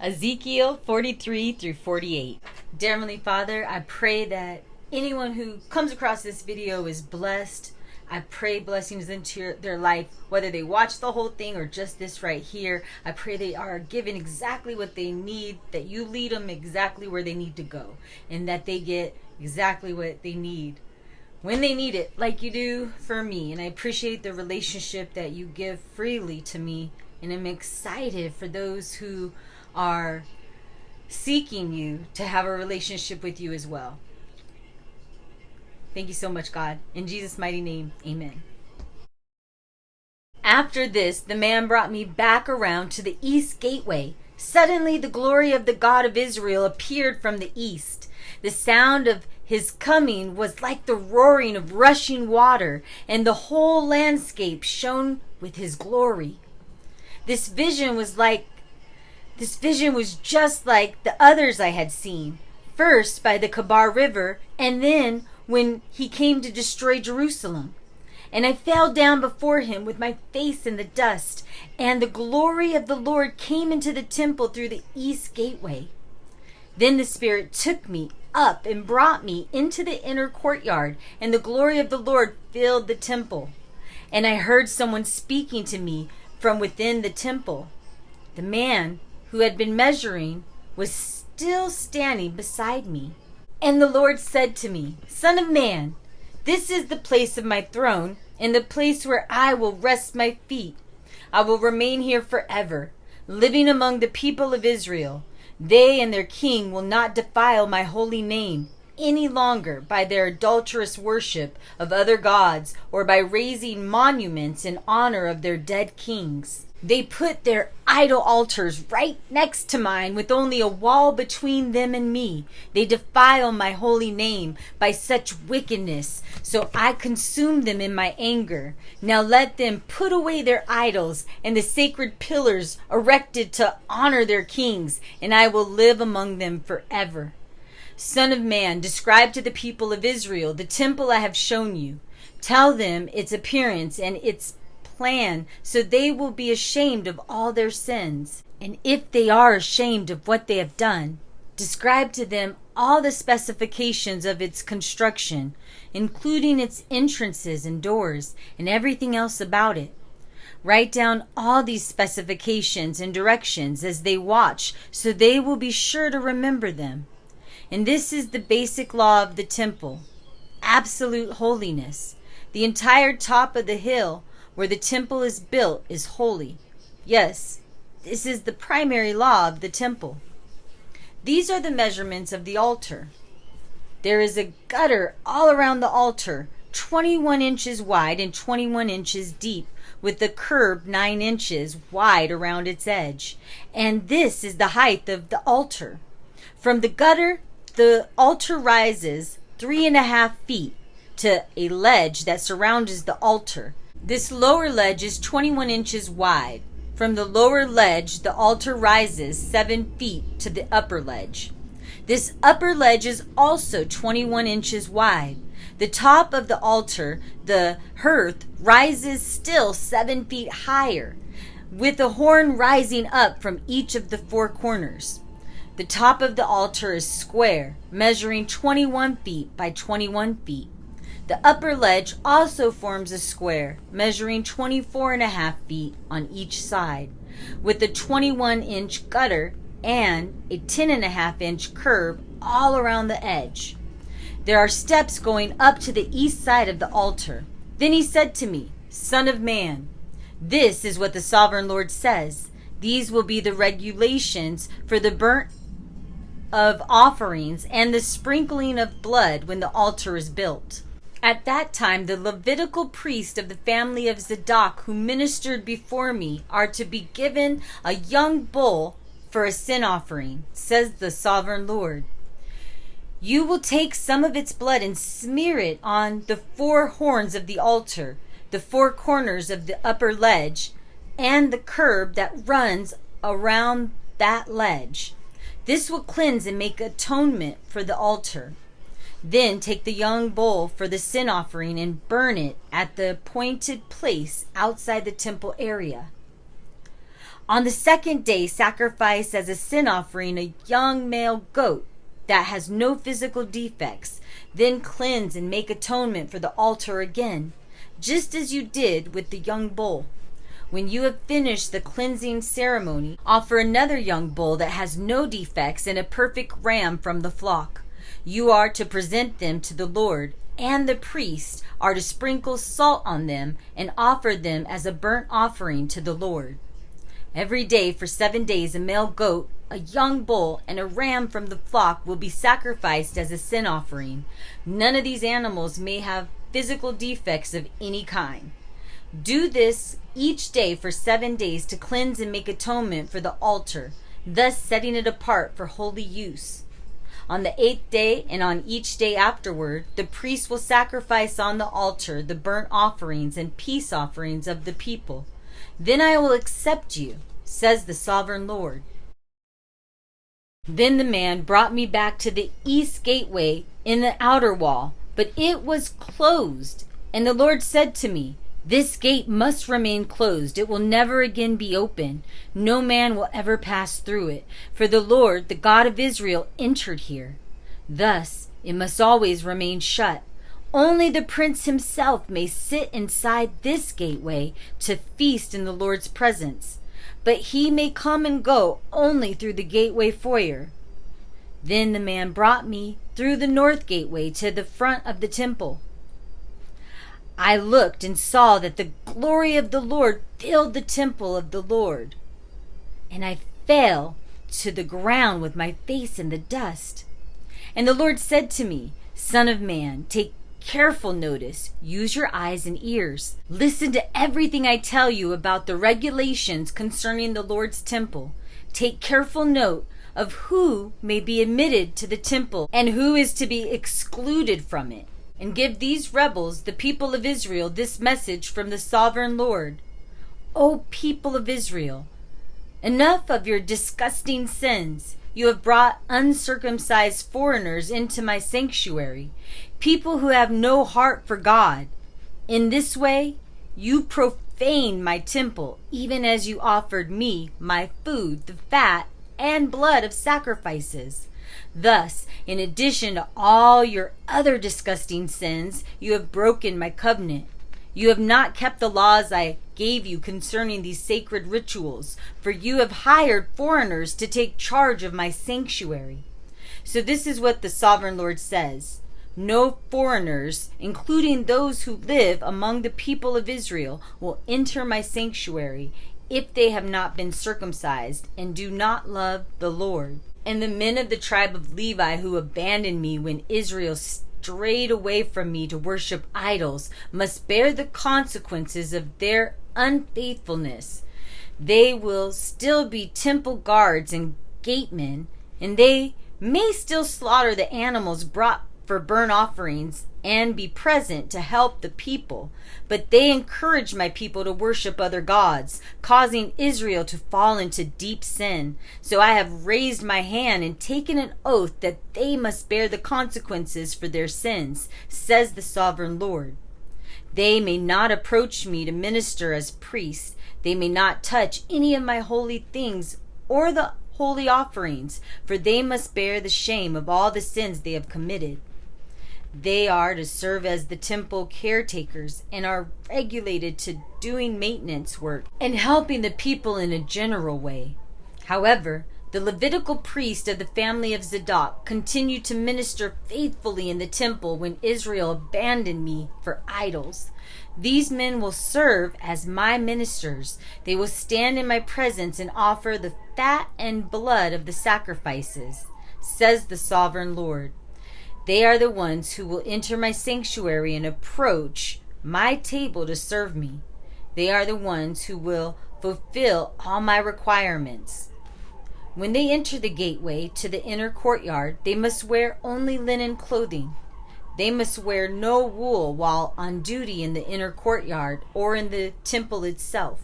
Ezekiel 43 through 48. Dear Heavenly Father, I pray that anyone who comes across this video is blessed. I pray blessings into their life, whether they watch the whole thing or just this right here. I pray they are given exactly what they need, that you lead them exactly where they need to go, and that they get exactly what they need when they need it, like you do for me. And I appreciate the relationship that you give freely to me, and I'm excited for those who are seeking you to have a relationship with you as well. Thank you so much, God. In Jesus' mighty name, amen. After this, the man brought me back around to the east gateway. Suddenly, the glory of the God of Israel appeared from the east. The sound of his coming was like the roaring of rushing water, and the whole landscape shone with his glory. This vision was just like the others I had seen, first by the Kabar River, and then when he came to destroy Jerusalem. And I fell down before him with my face in the dust, and the glory of the Lord came into the temple through the east gateway. Then the Spirit took me up and brought me into the inner courtyard, and the glory of the Lord filled the temple. And I heard someone speaking to me from within the temple. The man who had been measuring was still standing beside me. And the Lord said to me, Son of man, this is the place of my throne, and the place where I will rest my feet. I will remain here forever, living among the people of Israel. They and their king will not defile my holy name any longer by their adulterous worship of other gods or by raising monuments in honor of their dead kings. They put their idol altars right next to mine with only a wall between them and me. They defile my holy name by such wickedness, so I consumed them in my anger. Now let them put away their idols and the sacred pillars erected to honor their kings, and I will live among them forever. Son of man, describe to the people of Israel the temple I have shown you. Tell them its appearance and its plan, so they will be ashamed of all their sins. And if they are ashamed of what they have done, describe to them all the specifications of its construction, including its entrances and doors and everything else about it. Write down all these specifications and directions as they watch, so they will be sure to remember them. And this is the basic law of the temple: absolute holiness. The entire top of the hill where the temple is built is holy. Yes, this is the primary law of the temple. These are the measurements of the altar. There is a gutter all around the altar, 21 inches wide and 21 inches deep, with the curb 9 inches wide around its edge. And this is the height of the altar. From the gutter, the altar rises 3.5 feet to a ledge that surrounds the altar. This lower ledge is 21 inches wide. From the lower ledge, the altar rises 7 feet to the upper ledge. This upper ledge is also 21 inches wide. The top of the altar, the hearth, rises still 7 feet higher, with a horn rising up from each of the 4 corners. The top of the altar is square, measuring 21 feet by 21 feet. The upper ledge also forms a square, measuring 24.5 feet on each side, with a 21-inch gutter and a 10.5-inch curb all around the edge. There are steps going up to the east side of the altar. Then he said to me, Son of man, this is what the sovereign Lord says. These will be the regulations for the burnt of offerings and the sprinkling of blood when the altar is built. At that time, the Levitical priest of the family of Zadok who ministered before me are to be given a young bull for a sin offering, says the sovereign Lord. You will take some of its blood and smear it on the 4 horns of the altar, the 4 corners of the upper ledge, and the curb that runs around that ledge. This will cleanse and make atonement for the altar. Then take the young bull for the sin offering and burn it at the appointed place outside the temple area. On the second day, sacrifice as a sin offering a young male goat that has no physical defects. Then cleanse and make atonement for the altar again, just as you did with the young bull. When you have finished the cleansing ceremony, offer another young bull that has no defects and a perfect ram from the flock. You are to present them to the Lord, and the priests are to sprinkle salt on them and offer them as a burnt offering to the Lord. Every day for 7 days a male goat, a young bull, and a ram from the flock will be sacrificed as a sin offering. None of these animals may have physical defects of any kind. Do this each day for 7 days to cleanse and make atonement for the altar, thus setting it apart for holy use. On the 8th day and on each day afterward, the priest will sacrifice on the altar the burnt offerings and peace offerings of the people. Then I will accept you, says the sovereign Lord. Then the man brought me back to the east gateway in the outer wall, but it was closed. And the Lord said to me, "This gate must remain closed. It will never again be open. No man will ever pass through it. For the Lord, the God of Israel, entered here. Thus it must always remain shut. Only the prince himself may sit inside this gateway to feast in the Lord's presence. But he may come and go only through the gateway foyer." Then the man brought me through the north gateway to the front of the temple. I looked and saw that the glory of the Lord filled the temple of the Lord. And I fell to the ground with my face in the dust. And the Lord said to me, "Son of man, take careful notice. Use your eyes and ears. Listen to everything I tell you about the regulations concerning the Lord's temple. Take careful note of who may be admitted to the temple and who is to be excluded from it. And give these rebels, the people of Israel, this message from the sovereign Lord. O people of Israel, enough of your disgusting sins. You have brought uncircumcised foreigners into my sanctuary, people who have no heart for God. In this way, you profaned my temple, even as you offered me my food, the fat and blood of sacrifices. Thus, in addition to all your other disgusting sins, you have broken my covenant. You have not kept the laws I gave you concerning these sacred rituals, for you have hired foreigners to take charge of my sanctuary." So this is what the sovereign Lord says. No foreigners, including those who live among the people of Israel, will enter my sanctuary if they have not been circumcised and do not love the Lord. And the men of the tribe of Levi who abandoned me when Israel strayed away from me to worship idols must bear the consequences of their unfaithfulness. They will still be temple guards and gatemen, and they may still slaughter the animals brought for burnt offerings and be present to help the people. But they encourage my people to worship other gods, causing Israel to fall into deep sin. So I have raised my hand and taken an oath that they must bear the consequences for their sins, says the sovereign Lord. They may not approach me to minister as priests. They may not touch any of my holy things or the holy offerings, for they must bear the shame of all the sins they have committed. They are to serve as the temple caretakers and are regulated to doing maintenance work and helping the people in a general way. However, the Levitical priest of the family of Zadok continued to minister faithfully in the temple when Israel abandoned me for idols. These men will serve as my ministers. They will stand in my presence and offer the fat and blood of the sacrifices, says the sovereign Lord. They are the ones who will enter my sanctuary and approach my table to serve me. They are the ones who will fulfill all my requirements. When they enter the gateway to the inner courtyard, they must wear only linen clothing. They must wear no wool while on duty in the inner courtyard or in the temple itself.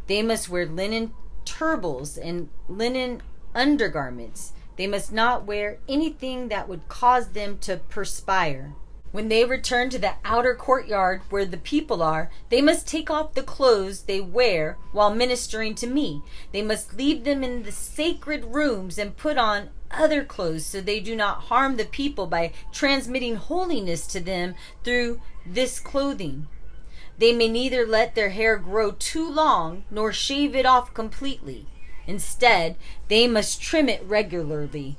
They must wear linen turbals and linen undergarments. They must not wear anything that would cause them to perspire. When they return to the outer courtyard where the people are, they must take off the clothes they wear while ministering to me. They must leave them in the sacred rooms and put on other clothes so they do not harm the people by transmitting holiness to them through this clothing. They may neither let their hair grow too long nor shave it off completely. Instead, they must trim it regularly.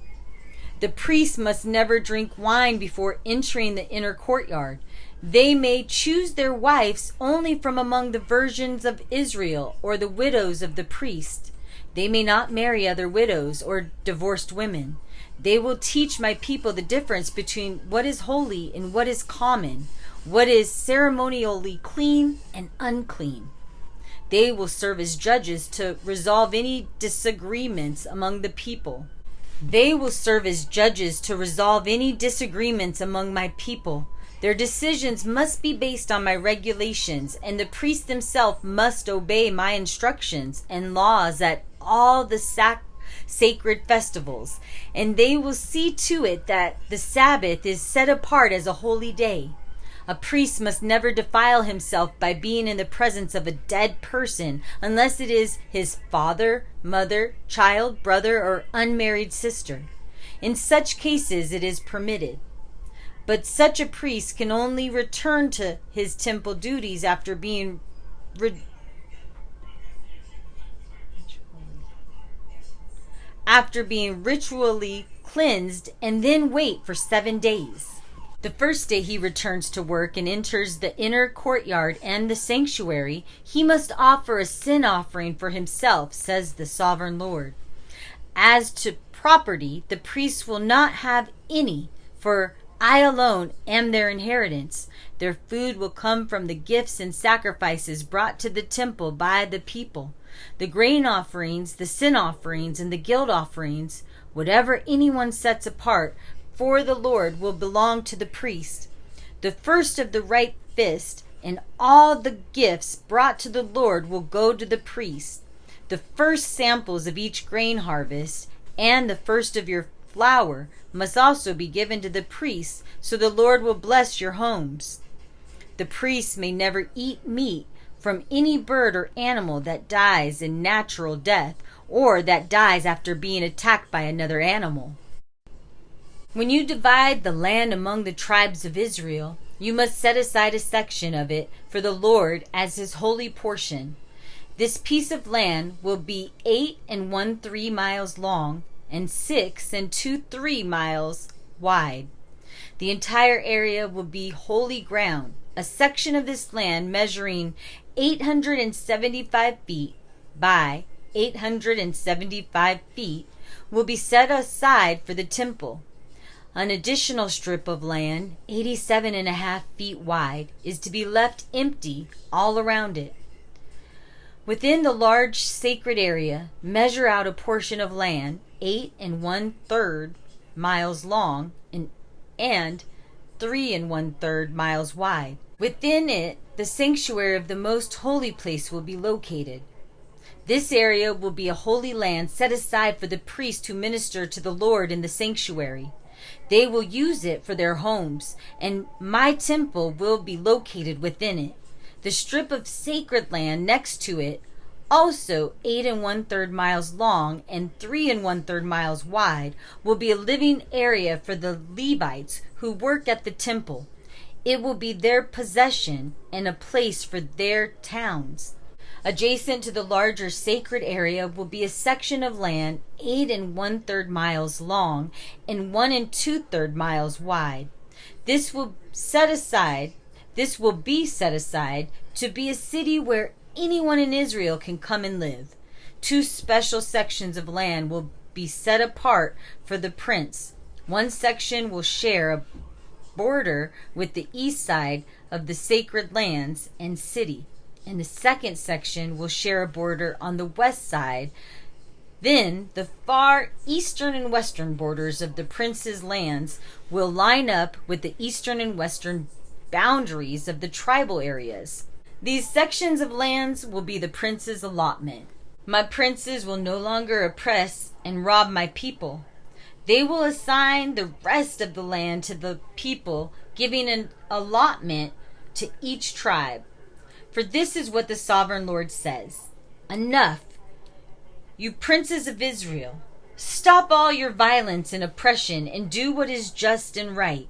The priests must never drink wine before entering the inner courtyard. They may choose their wives only from among the virgins of Israel or the widows of the priest. They may not marry other widows or divorced women. They will teach my people the difference between what is holy and what is common, what is ceremonially clean and unclean. They will serve as judges to resolve any disagreements among the people. Their decisions must be based on my regulations, and the priest himself must obey my instructions and laws at all the sacred festivals, and they will see to it that the Sabbath is set apart as a holy day. A priest must never defile himself by being in the presence of a dead person unless it is his father, mother, child, brother, or unmarried sister. In such cases it is permitted. But such a priest can only return to his temple duties after being ritually cleansed and then wait for 7 days. The first day he returns to work and enters the inner courtyard and the sanctuary, he must offer a sin offering for himself, says the sovereign Lord. As to property, the priests will not have any, for I alone am their inheritance. Their food will come from the gifts and sacrifices brought to the temple by the people. The grain offerings, the sin offerings, and the guilt offerings, whatever anyone sets apart for the Lord, will belong to the priest. The first of the right fist and all the gifts brought to the Lord will go to the priest. The first samples of each grain harvest and the first of your flour must also be given to the priests, so the Lord will bless your homes. The priests may never eat meat from any bird or animal that dies in natural death or that dies after being attacked by another animal. When you divide the land among the tribes of Israel, you must set aside a section of it for the Lord as his holy portion. This piece of land will be 8 1/3 miles long and 6 2/3 miles wide. The entire area will be holy ground. A section of this land measuring 875 feet by 875 feet will be set aside for the temple. An additional strip of land, 87.5 feet wide, is to be left empty all around it. Within the large sacred area, measure out a portion of land 8 1/3 miles long and 3 1/3 miles wide. Within it, the sanctuary of the most holy place will be located. This area will be a holy land set aside for the priests who minister to the Lord in the sanctuary. They will use it for their homes, and my temple will be located within it. The strip of sacred land next to it, also 8 1/3 miles long and 3 1/3 miles wide, will be a living area for the Levites who work at the temple. It will be their possession and a place for their towns. Adjacent to the larger sacred area will be a section of land 8 1/3 miles long and 1 2/3 miles wide. This will be set aside to be a city where anyone in Israel can come and live. 2 special sections of land will be set apart for the prince. One section will share a border with the east side of the sacred lands and city, and the second section will share a border on the west side. Then the far eastern and western borders of the prince's lands will line up with the eastern and western boundaries of the tribal areas. These sections of lands will be the prince's allotment. My princes will no longer oppress and rob my people. They will assign the rest of the land to the people giving an allotment to each tribe. For this is what the sovereign Lord says: Enough, you princes of Israel. Stop all your violence and oppression and do what is just and right.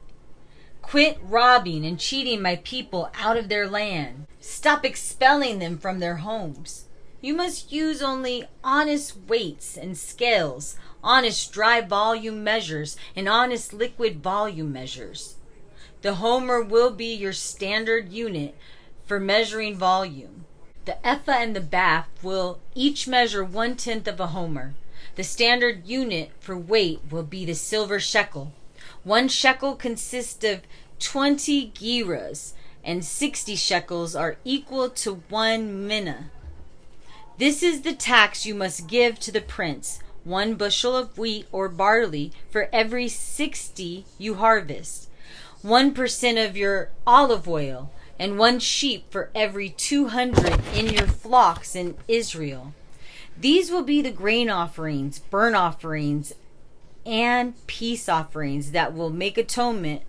Quit robbing and cheating my people out of their land. Stop expelling them from their homes. You must use only honest weights and scales, honest dry volume measures, and honest liquid volume measures. The homer will be your standard unit for measuring volume. The ephah and the bath will each measure 1/10 of a homer. The standard unit for weight will be the silver shekel. 1 shekel consists of 20 gerahs, and 60 shekels are equal to 1 minnah. This is the tax you must give to the prince: 1 bushel of wheat or barley for every 60 you harvest, 1% of your olive oil, and 1 sheep for every 200 in your flocks in Israel. These will be the grain offerings, burnt offerings, and peace offerings that will make atonement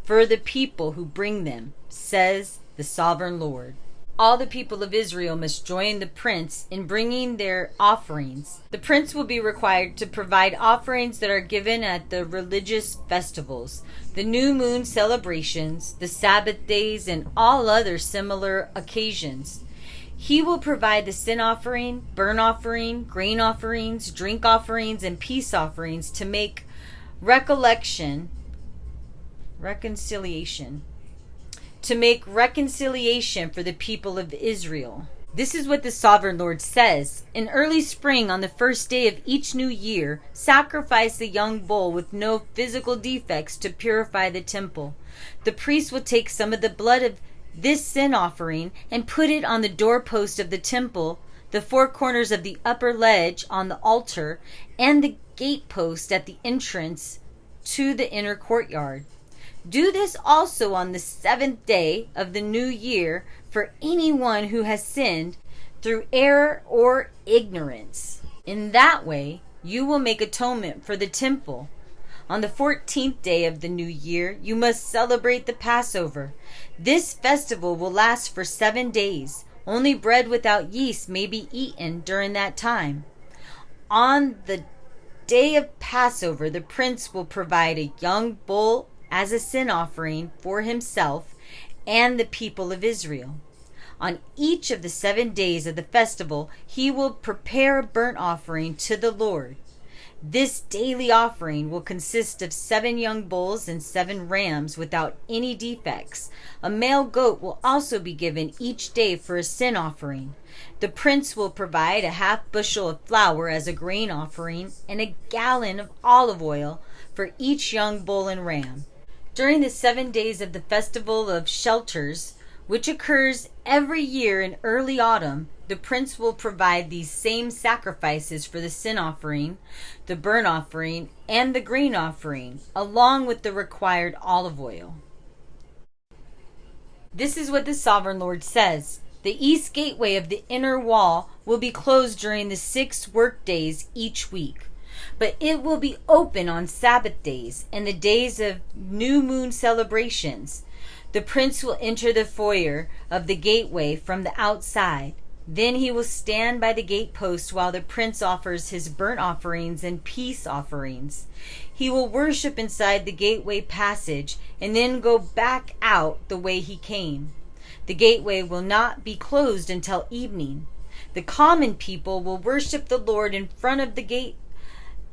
for the people who bring them, says the sovereign Lord. All the people of Israel must join the prince in bringing their offerings. The prince will be required to provide offerings that are given at the religious festivals, the new moon celebrations, the Sabbath days, and all other similar occasions. He will provide the sin offering, burnt offering, grain offerings, drink offerings, and peace offerings to make reconciliation for the people of Israel. This is what the sovereign Lord says: In early spring, on the first day of each new year, sacrifice a young bull with no physical defects to purify the temple. The priest will take some of the blood of this sin offering and put it on the doorpost of the temple, the 4 corners of the upper ledge on the altar, and the gatepost at the entrance to the inner courtyard. Do this also on the 7th day of the new year for anyone who has sinned through error or ignorance. In that way, you will make atonement for the temple. On the 14th day of the new year, you must celebrate the Passover. This festival will last for 7 days. Only bread without yeast may be eaten during that time. On the day of Passover, the prince will provide a young bull as a sin offering for himself and the people of Israel. On each of the 7 days of the festival, he will prepare a burnt offering to the Lord. This daily offering will consist of 7 young bulls and 7 rams without any defects. A male goat will also be given each day for a sin offering. The prince will provide a 1/2 bushel of flour as a grain offering and a gallon of olive oil for each young bull and ram. During the 7 days of the Festival of Shelters, which occurs every year in early autumn, the prince will provide these same sacrifices for the sin offering, the burnt offering, and the grain offering, along with the required olive oil. This is what the sovereign Lord says: The east gateway of the inner wall will be closed during the 6 work days each week, but it will be open on Sabbath days and the days of new moon celebrations. The prince will enter the foyer of the gateway from the outside. Then he will stand by the gatepost while the prince offers his burnt offerings and peace offerings. He will worship inside the gateway passage and then go back out the way he came. The gateway will not be closed until evening. The common people will worship the Lord in front of the gate.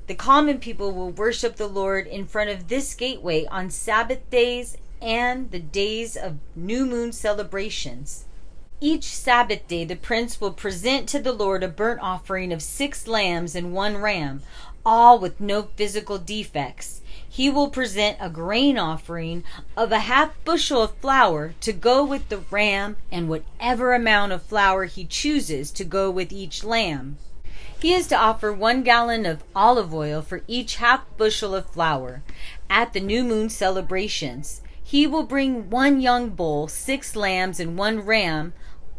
The common people will worship the Lord in front of this gateway on Sabbath days and the days of new moon celebrations. Each Sabbath day, the prince will present to the Lord a burnt offering of 6 lambs and 1 ram, all with no physical defects. He will present a grain offering of a 1/2 bushel of flour to go with the ram, and whatever amount of flour he chooses to go with each lamb. He is to offer 1 gallon of olive oil for each 1/2 bushel of flour. At the new moon celebrations, he will bring 1 young bull, 6 lambs, and 1 ram,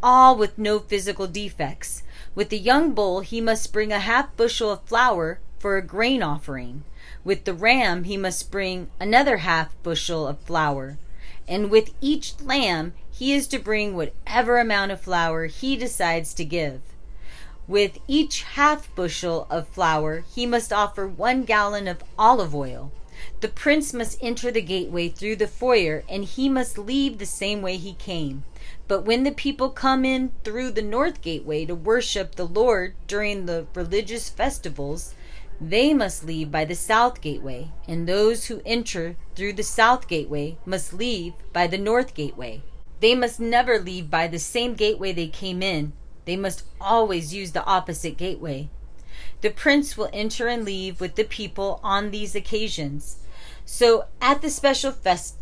all with no physical defects. With the young bull, he must bring a 1/2 bushel of flour for a grain offering. With the ram, he must bring another 1/2 bushel of flour. And with each lamb, he is to bring whatever amount of flour he decides to give. With each half bushel of flour, he must offer 1 gallon of olive oil. The prince must enter the gateway through the foyer, and he must leave the same way he came. But when the people come in through the north gateway to worship the Lord during the religious festivals, they must leave by the south gateway, and those who enter through the south gateway must leave by the north gateway. They must never leave by the same gateway they came in. They must always use the opposite gateway. The prince will enter and leave with the people on these occasions. So at the special feast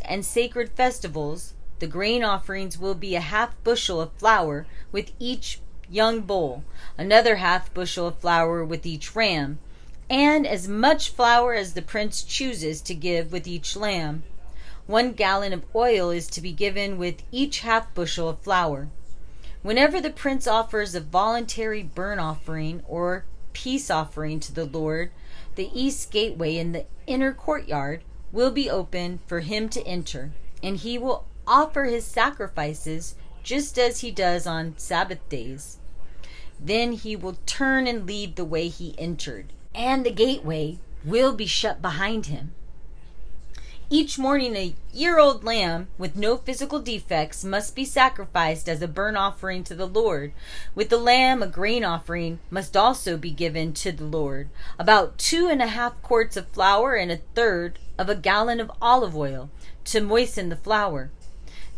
and sacred festivals, the grain offerings will be a half bushel of flour with each young bull, another half bushel of flour with each ram, and as much flour as the prince chooses to give with each lamb. 1 gallon of oil is to be given with each half bushel of flour. Whenever the prince offers a voluntary burnt offering or peace offering to the Lord, the east gateway in the inner courtyard will be open for him to enter, and he will offer his sacrifices just as he does on Sabbath days. Then he will turn and leave the way he entered, and the gateway will be shut behind him. Each morning a year-old lamb with no physical defects must be sacrificed as a burnt offering to the Lord. With the lamb, a grain offering must also be given to the Lord, about 2.5 quarts of flour and 1/3 of a gallon of olive oil to moisten the flour.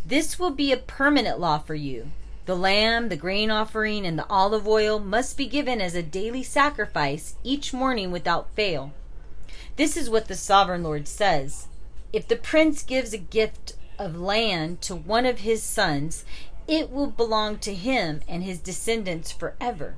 This will be a permanent law for you. The lamb, the grain offering, and the olive oil must be given as a daily sacrifice each morning without fail. This is what the sovereign Lord says. If the prince gives a gift of land to one of his sons, it will belong to him and his descendants forever.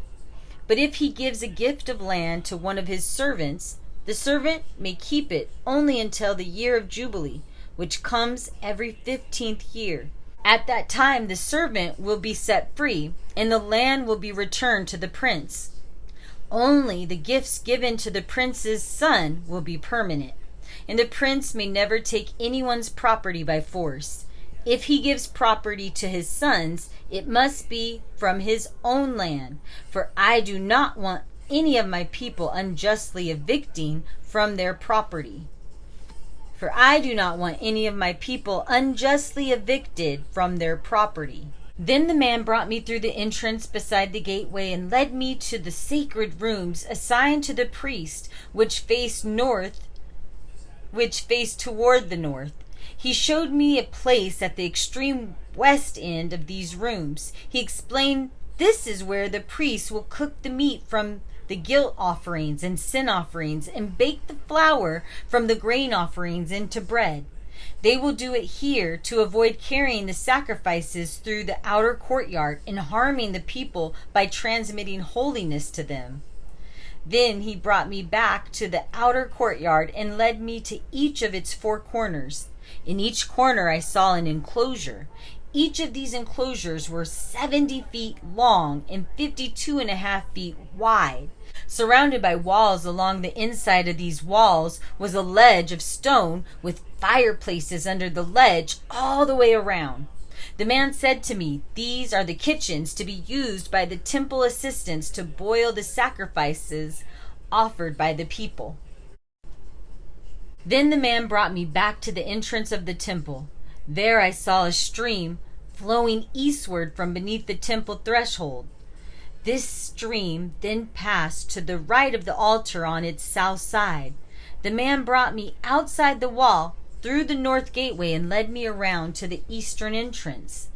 But if he gives a gift of land to one of his servants, the servant may keep it only until the year of Jubilee, which comes every 15th year. At that time the servant will be set free, and the land will be returned to the prince. Only the gifts given to the prince's son will be permanent, and the prince may never take anyone's property by force. If he gives property to his sons, it must be from his own land, for I do not want any of my people unjustly evicting from their property. For I do not want any of my people unjustly evicted from their property. Then the man brought me through the entrance beside the gateway and led me to the sacred rooms assigned to the priest, which faced toward the north. He showed me a place at the extreme west end of these rooms. He explained, this is where the priests will cook the meat from the guilt offerings and sin offerings and bake the flour from the grain offerings into bread. They will do it here to avoid carrying the sacrifices through the outer courtyard and harming the people by transmitting holiness to them. Then he brought me back to the outer courtyard and led me to each of its 4 corners. In each corner I saw an enclosure. Each of these enclosures were 70 feet long and 52.5 feet wide. Surrounded by walls along the inside of these walls was a ledge of stone with fireplaces under the ledge all the way around. The man said to me, these are the kitchens to be used by the temple assistants to boil the sacrifices offered by the people. Then the man brought me back to the entrance of the temple. There I saw a stream flowing eastward from beneath the temple threshold. This stream then passed to the right of the altar on its south side. The man brought me outside the wall through the north gateway and led me around to the eastern entrance.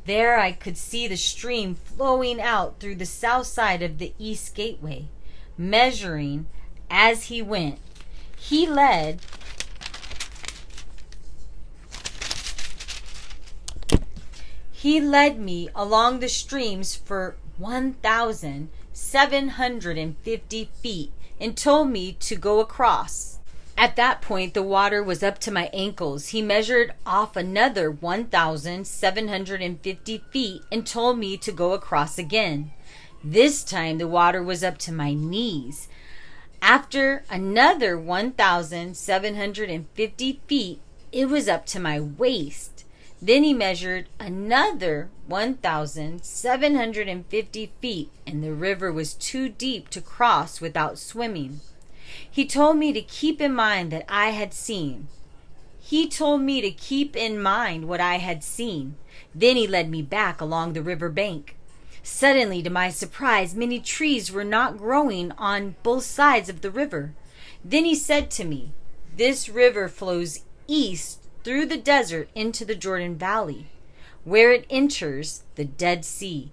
There I could see the stream flowing out through the south side of the east gateway. Measuring as he went, he led me along the streams for 1,750 feet and told me to go across. At that point, the water was up to my ankles. He measured off another 1,750 feet and told me to go across again. This time, the water was up to my knees. After another 1,750 feet, It was up to my waist. Then he measured another 1,750 feet, and the river was too deep to cross without swimming. He told me to keep in mind what I had seen. Then he led me back along the river bank. Suddenly, to my surprise, many trees were not growing on both sides of the river. Then he said to me, "This river flows east through the desert into the Jordan Valley, where it enters the Dead Sea.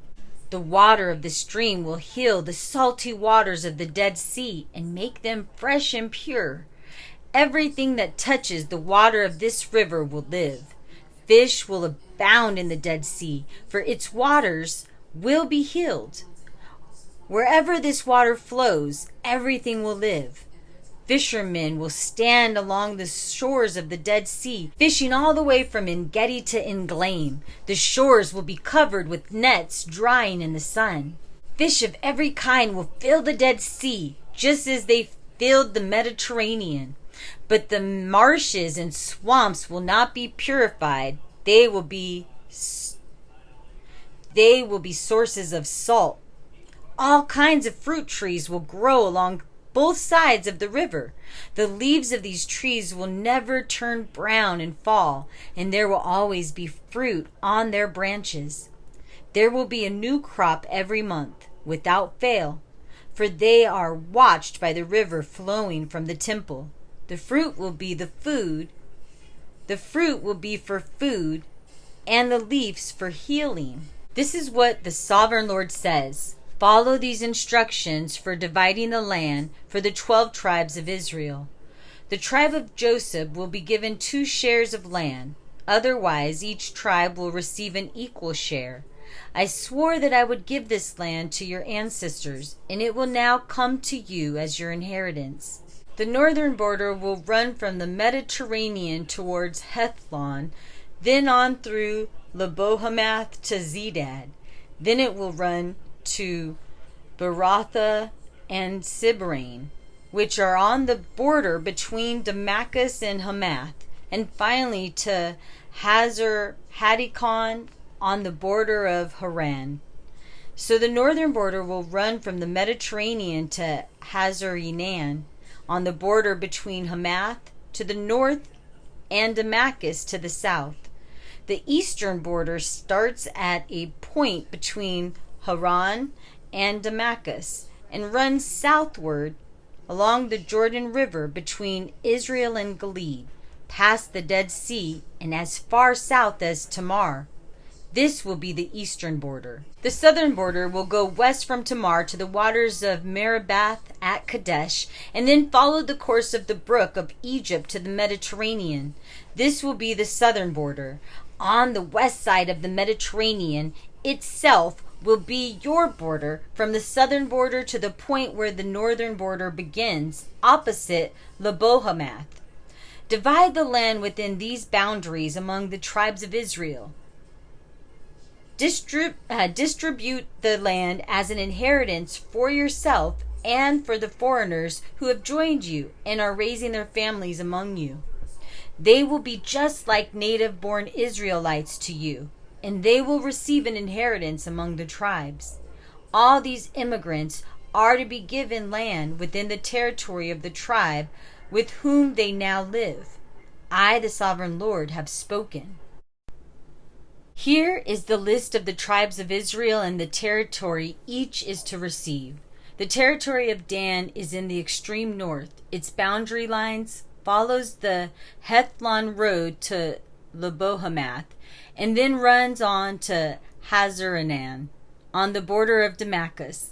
The water of the stream will heal the salty waters of the Dead Sea and make them fresh and pure. Everything that touches the water of this river will live. Fish will abound in the Dead Sea, for its waters will be healed. Wherever this water flows, everything will live. Fishermen will stand along the shores of the Dead Sea, fishing all the way from En-Gedi to En-Glaim. The shores will be covered with nets drying in the sun. Fish of every kind will fill the Dead Sea, just as they filled the Mediterranean. But the marshes and swamps will not be purified. They will be sources of salt. All kinds of fruit trees will grow along both sides of the river. The leaves of these trees will never turn brown and fall, and there will always be fruit on their branches. There will be a new crop every month, without fail, for they are watched by the river flowing from the temple. The fruit will be for food, and the leaves for healing." This is what the Sovereign Lord says. Follow these instructions for dividing the land for the 12 tribes of Israel. The tribe of Joseph will be given 2 shares of land. Otherwise, each tribe will receive an equal share. I swore that I would give this land to your ancestors, and it will now come to you as your inheritance. The northern border will run from the Mediterranean towards Hethlon, then on through Lebohamath to Zedad. Then it will run to Beratha and Sibrain, which are on the border between Damascus and Hamath, and finally to Hazar Hadikon on the border of Haran. So the northern border will run from the Mediterranean to Hazar Enan, on the border between Hamath to the north and Damascus to the south. The eastern border starts at a point between Haran and Damascus and runs southward along the Jordan River between Israel and Gilead, past the Dead Sea and as far south as Tamar. This will be the eastern border. The southern border will go west from Tamar to the waters of Meribath at Kadesh, and then follow the course of the brook of Egypt to the Mediterranean. This will be the southern border. On the west side of the Mediterranean itself will be your border, from the southern border to the point where the northern border begins, opposite Lebohamath. Divide the land within these boundaries among the tribes of Israel. Distribute the land as an inheritance for yourself and for the foreigners who have joined you and are raising their families among you. They will be just like native-born Israelites to you, and they will receive an inheritance among the tribes. All these immigrants are to be given land within the territory of the tribe with whom they now live. I, the Sovereign Lord, have spoken. Here is the list of the tribes of Israel and the territory each is to receive. The territory of Dan is in the extreme north. Its boundary lines follows the Hethlon road to Lebohamath, and then runs on to Hazarenan, on the border of Damascus.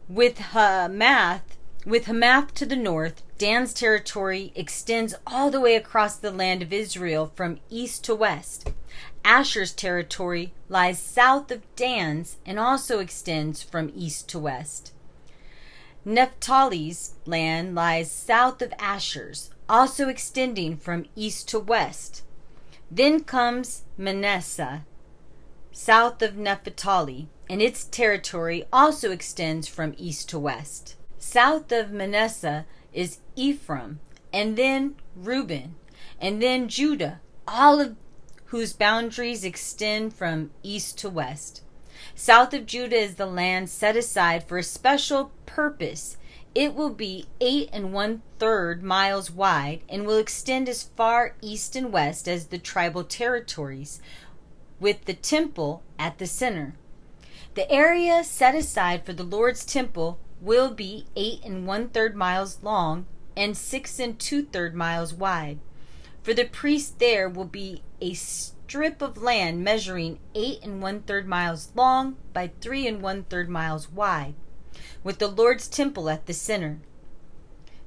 With Hamath to the north, Dan's territory extends all the way across the land of Israel from east to west. Asher's territory lies south of Dan's and also extends from east to west. Naphtali's land lies south of Asher's, also extending from east to west. Then comes Manasseh, south of Naphtali, and its territory also extends from east to west. South of Manasseh is Ephraim, and then Reuben, and then Judah, all of whose boundaries extend from east to west. South of Judah is the land set aside for a special purpose. It will be 8 1/3 miles wide and will extend as far east and west as the tribal territories, with the temple at the center. The area set aside for the Lord's temple will be 8 1/3 miles long and 6 2/3 miles wide. For the priest there will be a strip of land measuring 8 1/3 miles long by 3 1/3 miles wide, with the Lord's temple at the center.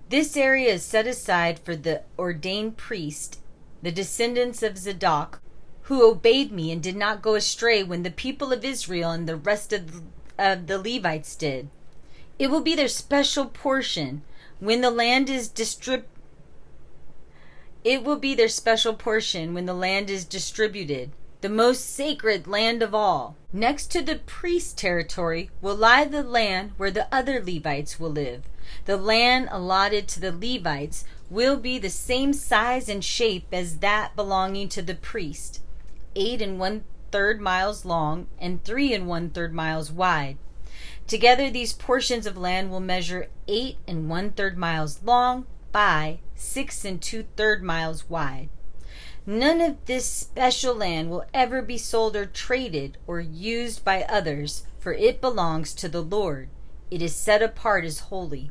This area is set aside for the ordained priest, the descendants of Zadok, who obeyed me and did not go astray when the people of Israel and the rest of the Levites did. It will be their special portion when the land is distributed. The most sacred land of all. Next to the priest's territory will lie the land where the other Levites will live. The land allotted to the Levites will be the same size and shape as that belonging to the priest, 8 1/3 miles long and 3 1/3 miles wide. Together, these portions of land will measure 8 1/3 miles long by 6 2/3 miles wide. None of this special land will ever be sold or traded or used by others, for it belongs to the Lord. It is set apart as holy.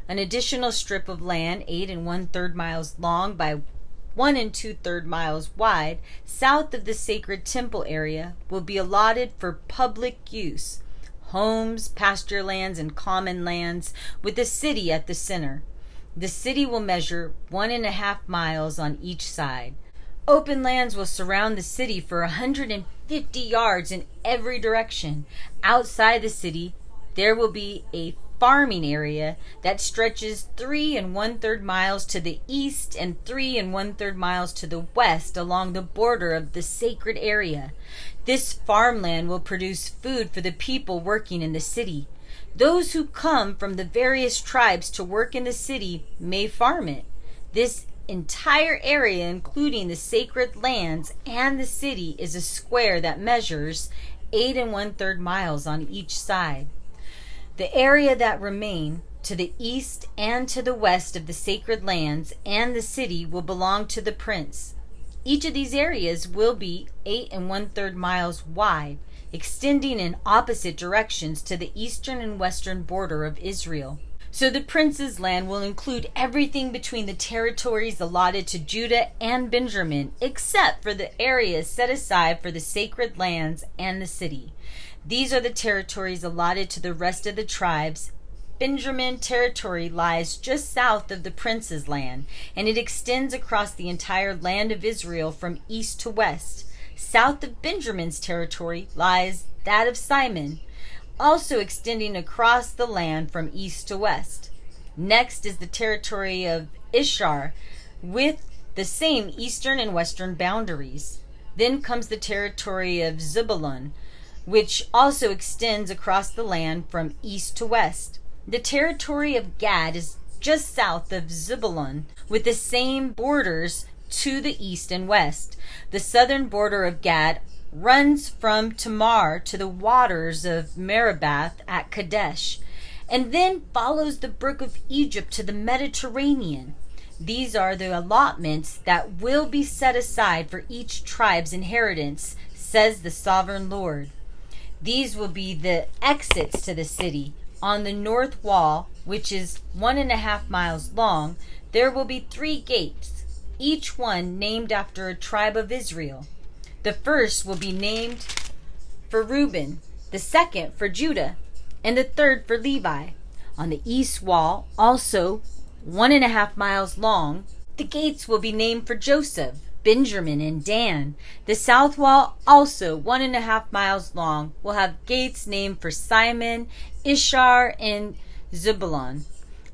An additional strip of land, 8 1/3 miles long by 1 2/3 miles wide, south of the sacred temple area, will be allotted for public use. Homes, pasture lands, and common lands, with the city at the center. The city will measure 1.5 miles on each side. Open lands will surround the city for 150 yards in every direction. Outside the city, there will be a farming area that stretches 3 1/3 miles to the east and 3 1/3 miles to the west along the border of the sacred area. This farmland will produce food for the people working in the city. Those who come from the various tribes to work in the city may farm it. This entire area, including the sacred lands and the city, is a square that measures 8 1/3 miles on each side. The area that remain to the east and to the west of the sacred lands and the city will belong to the prince. Each of these areas will be 8 1/3 miles wide, extending in opposite directions to the eastern and western border of Israel. So the prince's land will include everything between the territories allotted to Judah and Benjamin, except for the areas set aside for the sacred lands and the city. These are the territories allotted to the rest of the tribes. Benjamin territory lies just south of the prince's land, and it extends across the entire land of Israel from east to west. South of Benjamin's territory lies that of Simon, also extending across the land from east to west. Next is the territory of Issachar, with the same eastern and western boundaries. Then comes the territory of Zebulun, which also extends across the land from east to west. The territory of Gad is just south of Zebulun, with the same borders to the east and west. The southern border of Gad runs from Tamar to the waters of Merabath at Kadesh, and then follows the brook of Egypt to the Mediterranean. These are the allotments that will be set aside for each tribe's inheritance, says the sovereign Lord. These will be the exits to the city. On the north wall, which is 1.5 miles long, there will be 3 gates, each one named after a tribe of Israel. The first will be named for Reuben, the second for Judah, and the third for Levi. On the east wall, also 1.5 miles long, the gates will be named for Joseph, Benjamin, and Dan. The south wall, also 1.5 miles long, will have gates named for Simon, Issachar, and Zebulun.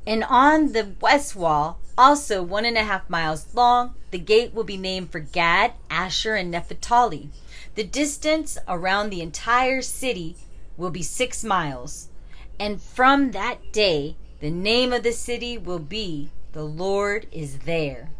And on the west wall, also 1.5 miles long, the gate will be named for Gad, Asher, and Naphtali. The distance around the entire city will be 6 miles. And from that day, the name of the city will be, "The Lord is there."